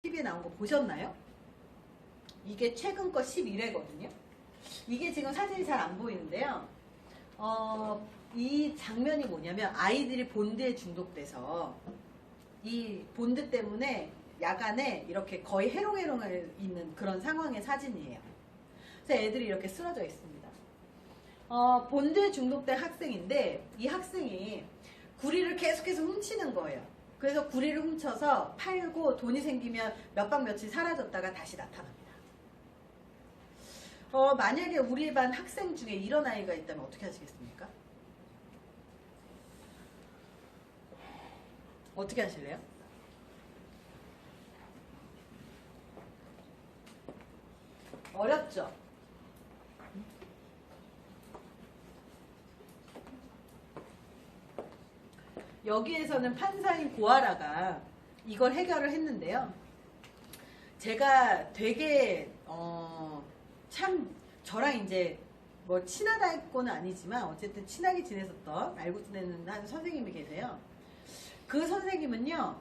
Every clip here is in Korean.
TV에 나온 거 보셨나요? 이게 최근 거 11회거든요. 이게 지금 사진이 잘 안 보이는데요. 이 장면이 뭐냐면 아이들이 본드에 중독돼서 이 본드 때문에 야간에 이렇게 거의 해롱해롱 있는 그런 상황의 사진이에요. 그래서 애들이 이렇게 쓰러져 있습니다. 본드에 중독된 학생인데 이 학생이 구리를 계속해서 훔치는 거예요. 그래서 구리를 훔쳐서 팔고 돈이 생기면 몇 박 며칠 사라졌다가 다시 나타납니다. 만약에 우리 반 학생 중에 이런 아이가 있다면 어떻게 하시겠습니까? 어떻게 하실래요? 어렵죠? 여기에서는 판사인 고아라가 이걸 해결을 했는데요. 제가 되게 참 저랑 이제 뭐 친하다고는 아니지만 어쨌든 친하게 지냈었던 알고 지내는 한 선생님이 계세요. 그 선생님은요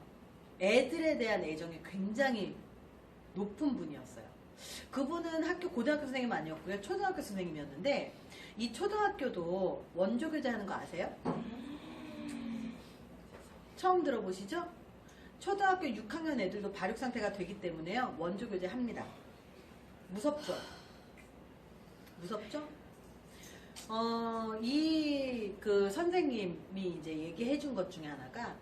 애들에 대한 애정이 굉장히 높은 분이었어요. 그분은 고등학교 선생님 아니었고요, 초등학교 선생님이었는데 이 초등학교도 원조교재 하는 거 아세요? 처음 들어보시죠? 초등학교 6학년 애들도 발육 상태가 되기 때문에요 원조교재 합니다. 무섭죠? 무섭죠? 그 선생님이 이제 얘기해 준 것 중에 하나가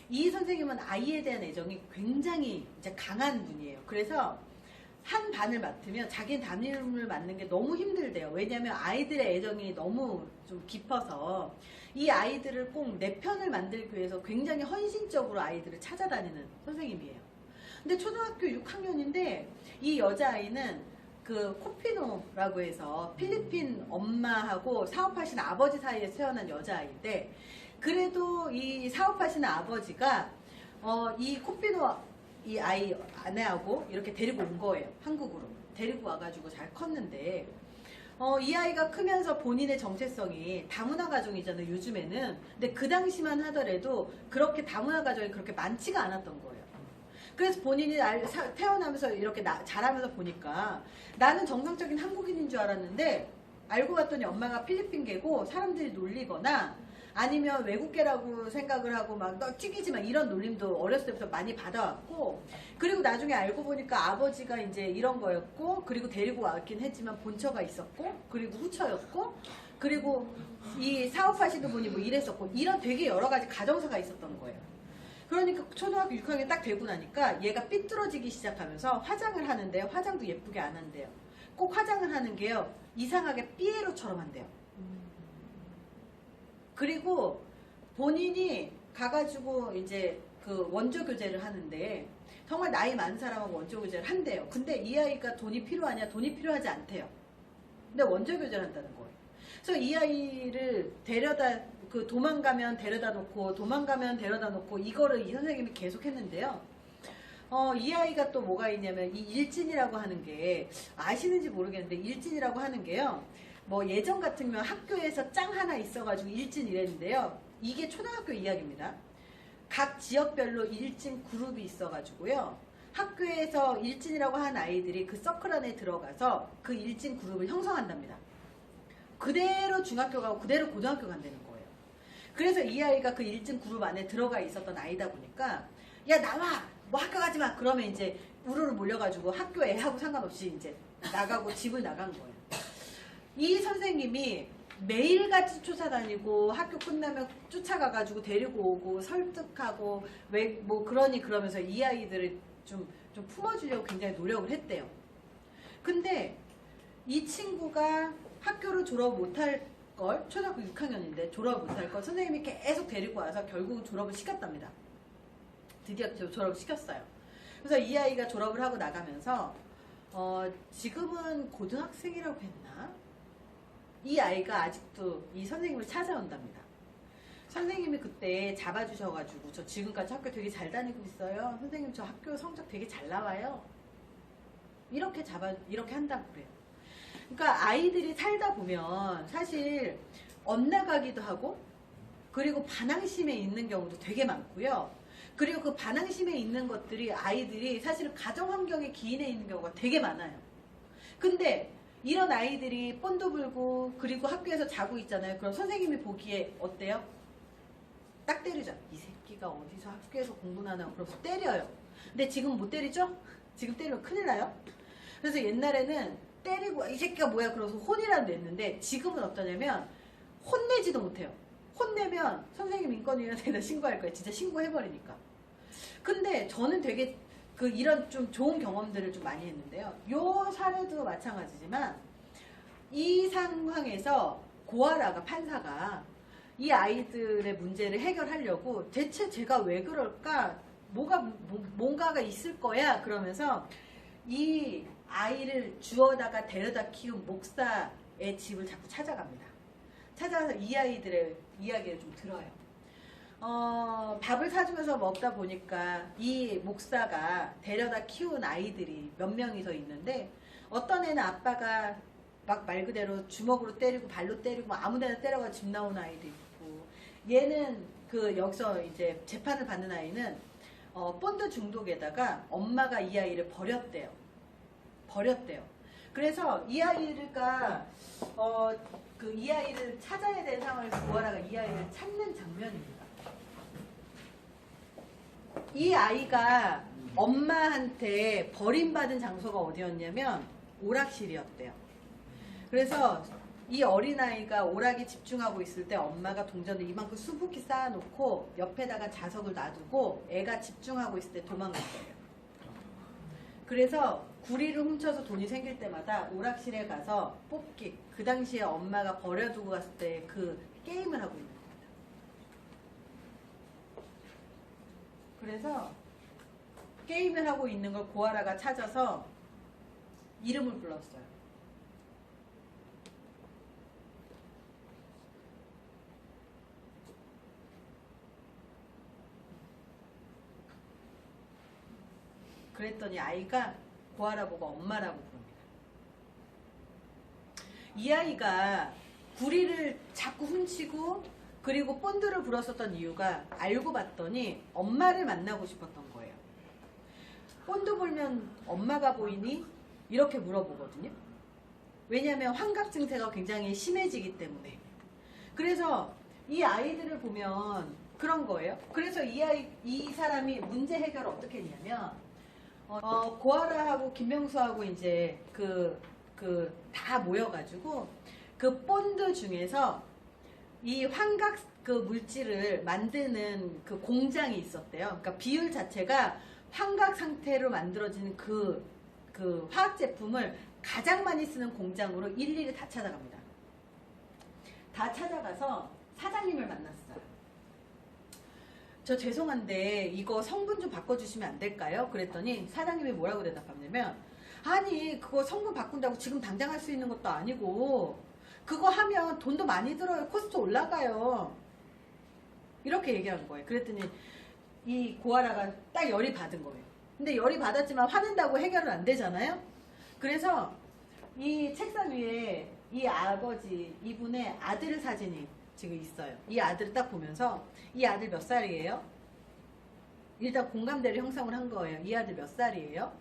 이 선생님은 아이에 대한 애정이 굉장히 이제 강한 분이에요. 그래서 한 반을 맡으면 자기는 담임을 맡는 게 너무 힘들대요. 왜냐하면 아이들의 애정이 너무 좀 깊어서 이 아이들을 꼭 내 편을 만들기 위해서 굉장히 헌신적으로 아이들을 찾아다니는 선생님이에요. 근데 초등학교 6학년인데 이 여자아이는 그 코피노라고 해서 필리핀 엄마하고 사업하시는 아버지 사이에 태어난 여자아이인데 그래도 이 사업하시는 아버지가 이 코피노 이 아이 아내하고 이렇게 데리고 온 거예요. 한국으로 데리고 와가지고 잘 컸는데 이 아이가 크면서 본인의 정체성이 다문화 가정이잖아요 요즘에는. 근데 그 당시만 하더라도 그렇게 다문화 가정이 그렇게 많지가 않았던 거예요. 그래서 본인이 태어나면서 이렇게 자라면서 보니까 나는 정상적인 한국인인 줄 알았는데 알고 봤더니 엄마가 필리핀계고 사람들이 놀리거나 아니면 외국계라고 생각을 하고 막 너 튀기지 마 이런 놀림도 어렸을 때부터 많이 받아왔고, 그리고 나중에 알고 보니까 아버지가 이제 이런 거였고, 그리고 데리고 왔긴 했지만 본처가 있었고, 그리고 후처였고, 그리고 이 사업하시는 분이 뭐 이랬었고, 이런 되게 여러 가지 가정사가 있었던 거예요. 그러니까 초등학교 6학년 딱 되고 나니까 얘가 삐뚤어지기 시작하면서 화장을 하는데 화장도 예쁘게 안 한대요. 꼭 화장을 하는 게요 이상하게 삐에로처럼 한대요. 그리고 본인이 가가지고 이제 그 원조 교재를 하는데 정말 나이 많은 사람하고 원조 교재를 한대요. 근데 이 아이가 돈이 필요하냐? 돈이 필요하지 않대요. 근데 원조 교재를 한다는 거예요. 그래서 이 아이를 도망가면 데려다 놓고 도망가면 데려다 놓고 이거를 이 선생님이 계속 했는데요. 이 아이가 또 뭐가 있냐면 이 일진이라고 하는 게 아시는지 모르겠는데 일진이라고 하는 게요. 뭐 예전 같으면 학교에서 짱 하나 있어가지고 일진 이랬는데요. 이게 초등학교 이야기입니다. 각 지역별로 일진 그룹이 있어가지고요. 학교에서 일진이라고 한 아이들이 그 서클 안에 들어가서 그 일진 그룹을 형성한답니다. 그대로 중학교 가고 그대로 고등학교 간다는 거예요. 그래서 이 아이가 그 일진 그룹 안에 들어가 있었던 아이다 보니까 야 나와! 뭐 학교 가지 마! 그러면 이제 우르르 몰려가지고 학교 애하고 상관없이 이제 나가고 집을 나간 거예요. 이 선생님이 매일같이 쫓아다니고 학교 끝나면 쫓아가가지고 데리고 오고 설득하고 왜 뭐 그러면서 이 아이들을 좀 품어주려고 굉장히 노력을 했대요. 근데 이 친구가 학교를 졸업 못할 걸, 초등학교 6학년인데 졸업 못할 걸 선생님이 계속 데리고 와서 결국은 졸업을 시켰답니다. 드디어 졸업을 시켰어요. 그래서 이 아이가 졸업을 하고 나가면서 지금은 고등학생이라고 했나? 이 아이가 아직도 이 선생님을 찾아온답니다. 선생님이 그때 잡아주셔가지고 저 지금까지 학교 되게 잘 다니고 있어요. 선생님 저 학교 성적 되게 잘 나와요. 이렇게 한다고 그래요. 그러니까 아이들이 살다 보면 사실 엇나가기도 하고 그리고 반항심에 있는 경우도 되게 많고요. 그리고 그 반항심에 있는 것들이 아이들이 사실은 가정 환경에 기인해 있는 경우가 되게 많아요. 근데 이런 아이들이 본드 불고 그리고 학교에서 자고 있잖아요. 그럼 선생님이 보기에 어때요? 딱 때리죠. 이 새끼가 어디서 학교에서 공부나 하나 그러면서 때려요. 근데 지금 못 때리죠? 지금 때리면 큰일 나요. 그래서 옛날에는 때리고 이 새끼가 뭐야 그러면서 혼이라도 냈는데 지금은 어떠냐면 혼내지도 못해요. 혼내면 선생님 인권위원회에다 신고할 거예요. 진짜 신고해버리니까. 근데 저는 되게 이런 좀 좋은 경험들을 좀 많이 했는데요. 요 사례도 마찬가지지만 이 상황에서 고아라가 판사가 이 아이들의 문제를 해결하려고 대체 제가 왜 그럴까? 뭔가가 있을 거야. 그러면서 이 아이를 주워다가 데려다 키운 목사의 집을 자꾸 찾아갑니다. 찾아가서 이 아이들의 이야기를 좀 들어요. 밥을 사주면서 먹다 보니까 이 목사가 데려다 키운 아이들이 몇 명이서 있는데 어떤 애는 아빠가 막 말 그대로 주먹으로 때리고 발로 때리고 아무데나 때려가 집 나온 아이도 있고 얘는 여기서 이제 재판을 받는 아이는 본드 중독에다가 엄마가 이 아이를 버렸대요. 그래서 이 아이가 이 아이를 찾아야 될 상황에서 고아라가 이 아이를 찾는 장면입니다. 이 아이가 엄마한테 버림받은 장소가 어디였냐면 오락실이었대요. 그래서 이 어린아이가 오락에 집중하고 있을 때 엄마가 동전을 이만큼 수북히 쌓아놓고 옆에다가 자석을 놔두고 애가 집중하고 있을 때 도망간 거예요. 그래서 구리를 훔쳐서 돈이 생길 때마다 오락실에 가서 뽑기, 그 당시에 엄마가 버려두고 갔을 때 그 게임을 하고 있는 겁니다. 그래서 게임을 하고 있는 걸 고아라가 찾아서 이름을 불렀어요. 그랬더니 아이가 고아라 보고 엄마라고 부릅니다. 이 아이가 구리를 자꾸 훔치고 그리고 본드를 불었었던 이유가 알고 봤더니 엄마를 만나고 싶었던 거예요. 본드 불면 엄마가 보이니? 이렇게 물어보거든요. 왜냐하면 환각 증세가 굉장히 심해지기 때문에. 그래서 이 아이들을 보면 그런 거예요. 그래서 이 사람이 문제 해결을 어떻게 했냐면 고아라하고 김명수하고 이제 다 모여가지고 그 본드 중에서 이 환각 물질을 만드는 그 공장이 있었대요. 그러니까 비율 자체가 환각 상태로 만들어지는 그 화학 제품을 가장 많이 쓰는 공장으로 일일이 다 찾아갑니다. 다 찾아가서 사장님을 만났어요. 저 죄송한데 이거 성분 좀 바꿔주시면 안 될까요? 그랬더니 사장님이 뭐라고 대답하냐면 아니 그거 성분 바꾼다고 지금 당장 할 수 있는 것도 아니고 그거 하면 돈도 많이 들어요. 코스트 올라가요. 이렇게 얘기한 거예요. 그랬더니 이 고아라가 딱 열이 받은 거예요. 근데 열이 받았지만 화낸다고 해결은 안 되잖아요. 그래서 이 책상 위에 이 아버지 이분의 아들 사진이 지금 있어요. 이 아들을 딱 보면서 이 아들 몇 살이에요? 일단 공감대를 형성을 한 거예요. 이 아들 몇 살이에요?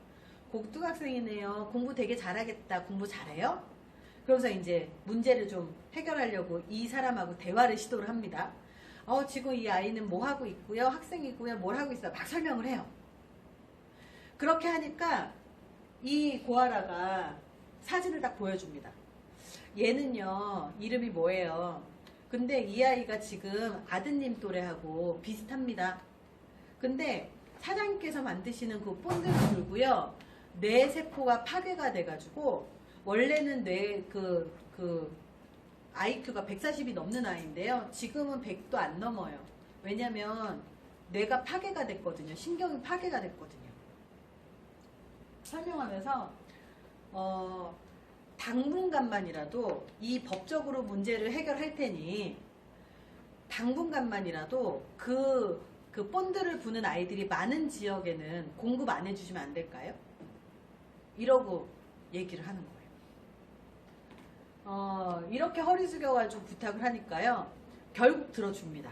고등학생이네요. 공부 되게 잘하겠다. 공부 잘해요? 그러면서 이제 문제를 좀 해결하려고 이 사람하고 대화를 시도를 합니다. 지금 이 아이는 뭐 하고 있고요. 학생이고요. 뭘 하고 있어요. 막 설명을 해요. 그렇게 하니까 이 고아라가 사진을 딱 보여줍니다. 얘는요. 이름이 뭐예요? 근데 이 아이가 지금 아드님 또래하고 비슷합니다. 근데 사장님께서 만드시는 그 본드를 들고요. 뇌 세포가 파괴가 돼가지고 원래는 뇌 IQ가 140이 넘는 아이인데요. 지금은 100도 안 넘어요. 왜냐면 뇌가 파괴가 됐거든요. 신경이 파괴가 됐거든요. 설명하면서 당분간만이라도 이 법적으로 문제를 해결할 테니 당분간만이라도 그 본드를 부는 아이들이 많은 지역에는 공급 안 해주시면 안 될까요? 이러고 얘기를 하는 거예요. 이렇게 허리 숙여가지고 부탁을 하니까요. 결국 들어줍니다.